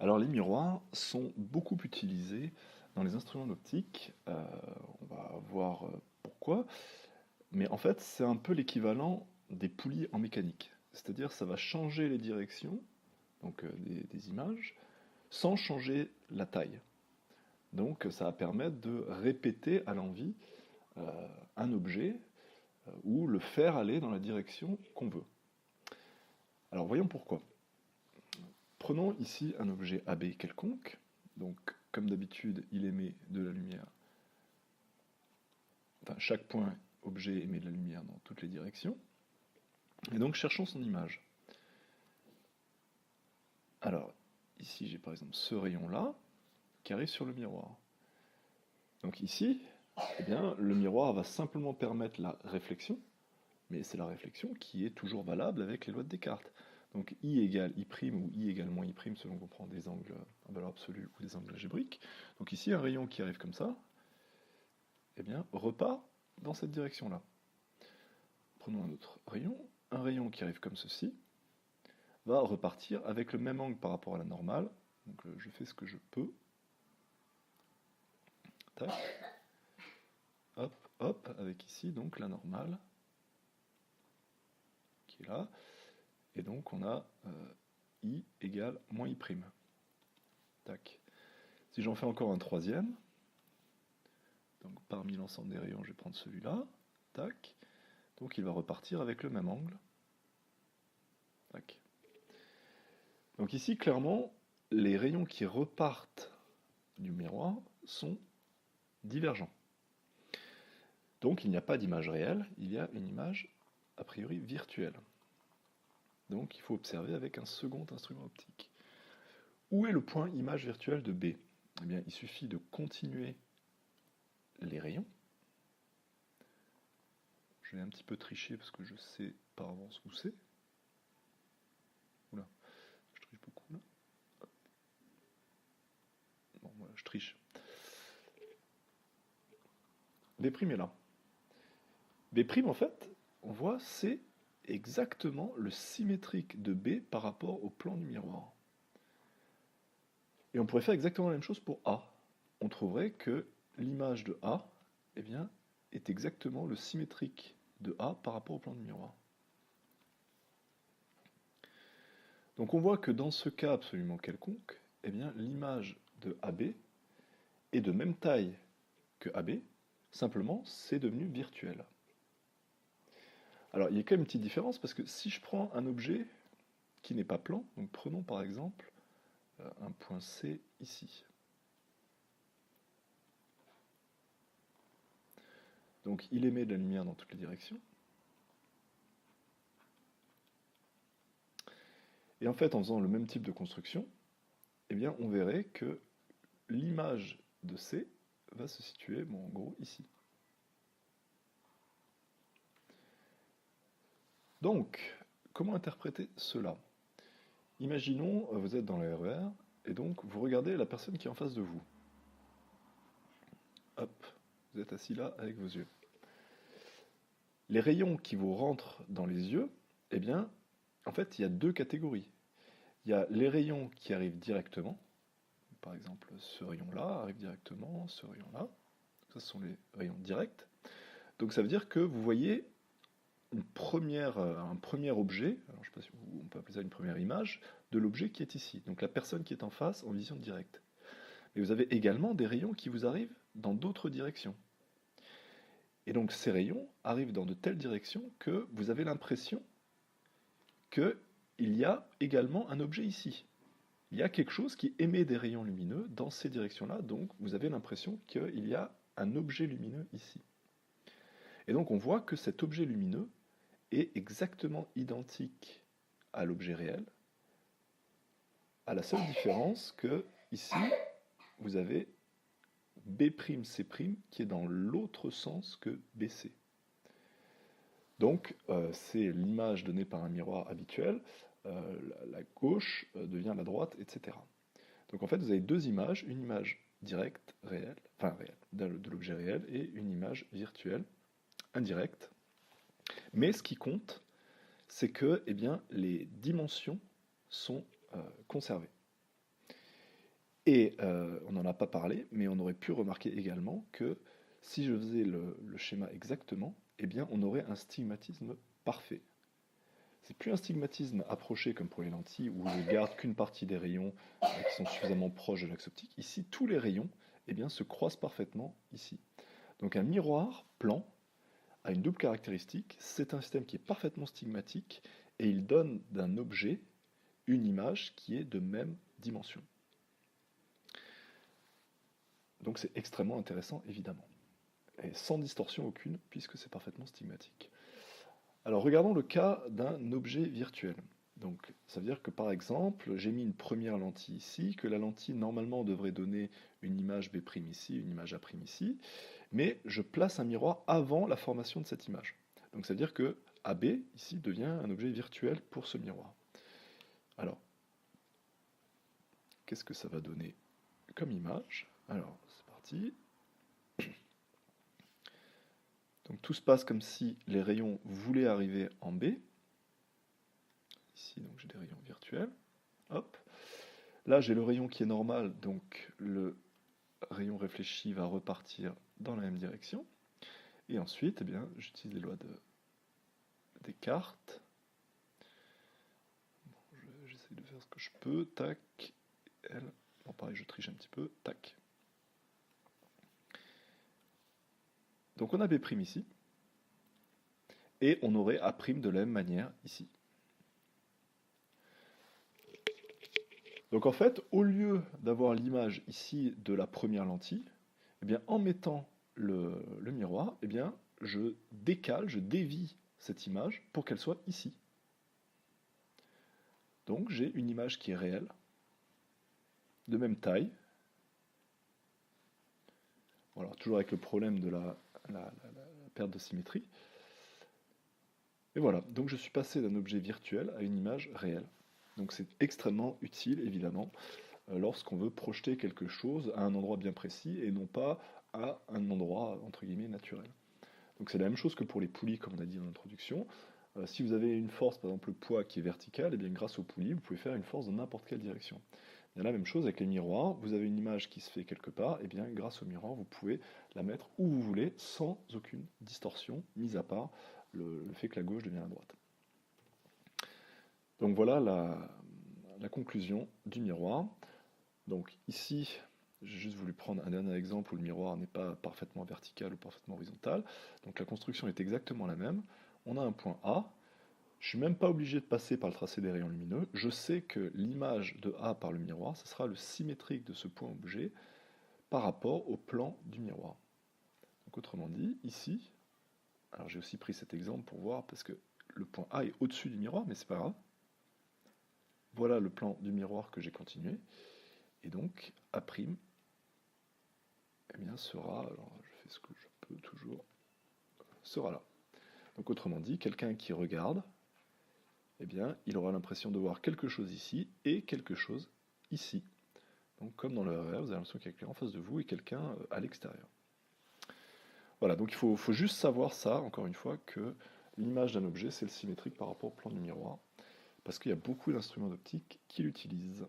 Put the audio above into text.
Alors les miroirs sont beaucoup utilisés dans les instruments d'optique. On va voir pourquoi. Mais en fait, c'est un peu l'équivalent des poulies en mécanique. C'est-à-dire, ça va changer les directions, donc des images, sans changer la taille. Donc, ça va permettre de répéter à l'envi un objet ou le faire aller dans la direction qu'on veut. Alors, voyons pourquoi. Prenons ici un objet AB quelconque. Donc, comme d'habitude, il émet de la lumière. Enfin, chaque point objet émet de la lumière dans toutes les directions. Et donc, cherchons son image. Alors, ici, j'ai par exemple ce rayon-là qui arrive sur le miroir. Donc ici, eh bien, le miroir va simplement permettre la réflexion, mais c'est la réflexion qui est toujours valable avec les lois de Descartes. Donc I égale I' ou I égale moins I' selon qu'on prend des angles en valeur absolue ou des angles algébriques. Donc ici, un rayon qui arrive comme ça, eh bien, repart dans cette direction-là. Prenons un rayon qui arrive comme ceci, va repartir avec le même angle par rapport à la normale. Donc je fais ce que je peux. Tac. Hop, hop, avec ici donc la normale qui est là. Et donc on a I égale moins I'. Tac. Si j'en fais encore un troisième, donc parmi l'ensemble des rayons, je vais prendre celui-là. Tac. Donc il va repartir avec le même angle. Tac. Donc ici, clairement, les rayons qui repartent du miroir sont divergents. Donc il n'y a pas d'image réelle, il y a une image a priori virtuelle. Donc il faut observer avec un second instrument optique. Où est le point image virtuelle de B? Eh bien, il suffit de continuer les rayons. Je vais un petit peu tricher parce que je sais par avance où c'est. Oula, je triche beaucoup là. Bon, voilà, je triche. B' est là. B', en fait, on voit, c'est exactement le symétrique de B par rapport au plan du miroir. Et on pourrait faire exactement la même chose pour A. On trouverait que l'image de A, eh bien, est exactement le symétrique de A par rapport au plan du miroir. Donc on voit que dans ce cas absolument quelconque, eh bien, l'image de AB est de même taille que AB, simplement c'est devenu virtuel. Alors il y a quand même une petite différence parce que si je prends un objet qui n'est pas plan, donc prenons par exemple un point C ici. Donc il émet de la lumière dans toutes les directions. Et en fait, en faisant le même type de construction, eh bien, on verrait que l'image de C va se situer, bon, en gros, ici. Donc, comment interpréter cela? Imaginons, vous êtes dans le RER, et donc vous regardez la personne qui est en face de vous. Hop, vous êtes assis là avec vos yeux. Les rayons qui vous rentrent dans les yeux, eh bien, en fait, il y a deux catégories. Il y a les rayons qui arrivent directement, par exemple ce rayon-là arrive directement, ce rayon-là, ça ce sont les rayons directs. Donc ça veut dire que vous voyez un premier objet, alors je ne sais pas si on peut appeler ça une première image, de l'objet qui est ici, donc la personne qui est en face en vision directe. Mais vous avez également des rayons qui vous arrivent dans d'autres directions. Et donc ces rayons arrivent dans de telles directions que vous avez l'impression qu'il y a également un objet ici. Il y a quelque chose qui émet des rayons lumineux dans ces directions-là, donc vous avez l'impression qu'il y a un objet lumineux ici. Et donc on voit que cet objet lumineux est exactement identique à l'objet réel, à la seule différence que ici vous avez B'C' qui est dans l'autre sens que BC. Donc c'est l'image donnée par un miroir habituel, la gauche devient la droite, etc. Donc en fait vous avez deux images, une image directe, réelle, enfin réelle, de l'objet réel, et une image virtuelle, indirecte. Mais ce qui compte, c'est que eh bien, les dimensions sont conservées. Et on n'en a pas parlé, mais on aurait pu remarquer également que si je faisais le schéma exactement, eh bien on aurait un stigmatisme parfait. C'est plus un stigmatisme approché comme pour les lentilles où je garde qu'une partie des rayons qui sont suffisamment proches de l'axe optique. Ici, tous les rayons eh bien, se croisent parfaitement ici. Donc un miroir plan a une double caractéristique, c'est un système qui est parfaitement stigmatique et il donne d'un objet une image qui est de même dimension. Donc c'est extrêmement intéressant évidemment, et sans distorsion aucune puisque c'est parfaitement stigmatique. Alors regardons le cas d'un objet virtuel. Donc ça veut dire que par exemple, j'ai mis une première lentille ici, que la lentille normalement devrait donner une image B' ici, une image A' ici, mais je place un miroir avant la formation de cette image. Donc ça veut dire que AB ici devient un objet virtuel pour ce miroir. Alors, qu'est-ce que ça va donner comme image? Alors, c'est parti. Donc tout se passe comme si les rayons voulaient arriver en B. Ici, donc j'ai des rayons virtuels. Hop. Là, j'ai le rayon qui est normal, donc le rayon réfléchi va repartir dans la même direction. Et ensuite, eh bien, j'utilise les lois de Descartes. Bon, j'essaie de faire ce que je peux. Tac. L. Bon, pareil, je triche un petit peu. Tac. Donc on a B' ici. Et on aurait A' de la même manière ici. Donc en fait, au lieu d'avoir l'image ici de la première lentille, eh bien, en mettant le miroir, eh bien, je décale, je dévie cette image pour qu'elle soit ici. Donc j'ai une image qui est réelle, de même taille. Voilà, toujours avec le problème de la perte de symétrie. Et voilà, donc je suis passé d'un objet virtuel à une image réelle. Donc c'est extrêmement utile, évidemment, lorsqu'on veut projeter quelque chose à un endroit bien précis et non pas à un endroit, entre guillemets, naturel. Donc c'est la même chose que pour les poulies, comme on a dit dans l'introduction. Si vous avez une force, par exemple le poids qui est vertical, et bien grâce aux poulies, vous pouvez faire une force dans n'importe quelle direction. Il y a la même chose avec les miroirs, vous avez une image qui se fait quelque part, et bien grâce au miroir, vous pouvez la mettre où vous voulez, sans aucune distorsion, mis à part le fait que la gauche devient la droite. Donc voilà la conclusion du miroir. Donc ici, j'ai juste voulu prendre un dernier exemple où le miroir n'est pas parfaitement vertical ou parfaitement horizontal. Donc la construction est exactement la même. On a un point A. Je ne suis même pas obligé de passer par le tracé des rayons lumineux. Je sais que l'image de A par le miroir, ce sera le symétrique de ce point objet par rapport au plan du miroir. Donc autrement dit, ici, alors j'ai aussi pris cet exemple pour voir, parce que le point A est au-dessus du miroir, mais c'est pas grave. Voilà le plan du miroir que j'ai continué. Et donc, A', eh bien, sera, alors je fais ce que je peux toujours, sera là. Donc autrement dit, quelqu'un qui regarde, eh bien, il aura l'impression de voir quelque chose ici et quelque chose ici. Donc comme dans le RER, vous avez l'impression qu'il y a quelqu'un en face de vous et quelqu'un à l'extérieur. Voilà, donc il faut juste savoir ça, encore une fois, que l'image d'un objet, c'est le symétrique par rapport au plan du miroir, parce qu'il y a beaucoup d'instruments d'optique qui l'utilisent.